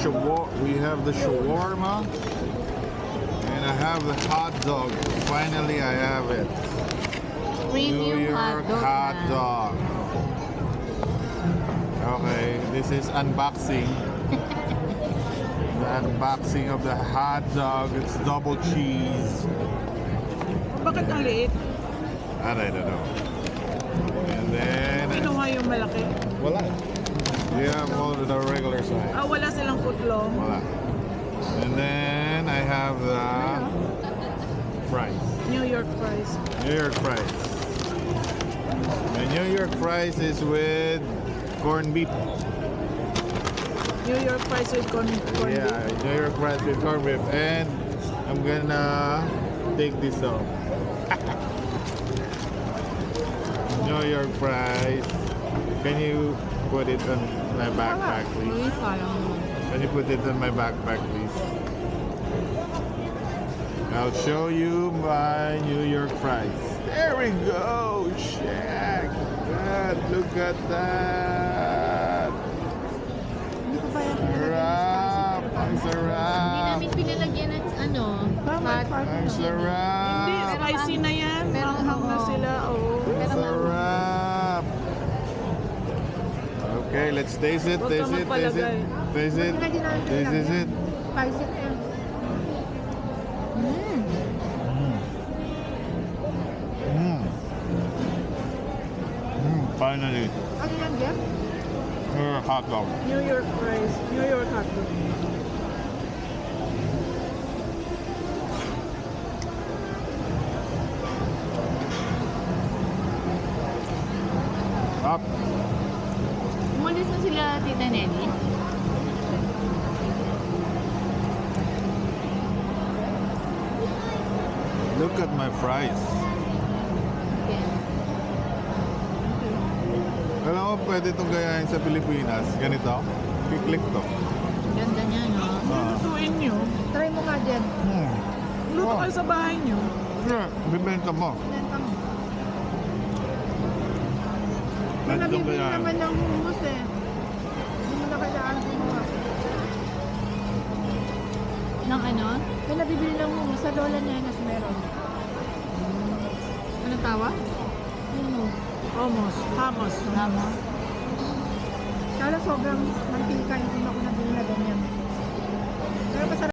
the shawarma, and I have the hot dog. Finally, I have it. New York hot dog. Okay, this is unboxing. The unboxing of the hot dog. It's double cheese. Bakit ang liit? I don't know. And then Kinuha yung malaki. wala. You have all of the regular size. Ah, wala silang footlong. Wala. And then I have the fries. New York fries. New York fries. The New York fries is with corned beef. New York fries with corn Yeah, beef. New York fries with corned beef. And I'm gonna take this off. New York fries. Can you put it on my backpack, please? Can you put it on my backpack, please? I'll show you my New York fries. There we go! Check that! Look at that! Hindi ko pa yan Sarap! Ang Hindi sarap! namin pinalagyan ng ano, Tama, fat. Ang Hindi, sarap! spicy na yan. Pero Manghang na oo. sila. Oh. Ang sarap! Okay, let's taste it, Huwag ka taste it, taste it, taste it. This is it. Spicy na yan. Finally, Ano yan, Jeff? hot dog. New York fries. New York hot dog. Up. Umalis na sila, Tita Nelly. Look at my fries. Okay. Alam mo, pwede itong gayahin sa Pilipinas. Ganito. I-click to. Ganda niya, no? Lutuin nyo. Try mo nga, Jeff. Luto Oh. kayo sa bahay nyo. Yeah, bibenta mo. Benta mo. May May nabibili gayahin. naman ng hummus eh. Hindi mo na kailangan gumawa. Ng ano? May nabibili ng hummus. Sa Lola Nenas meron. Anong tawag? Hummus. Hummus. Hummus. Tama. Kala sobrang mantika yung una ko nabili na ganyan. Pero masarap.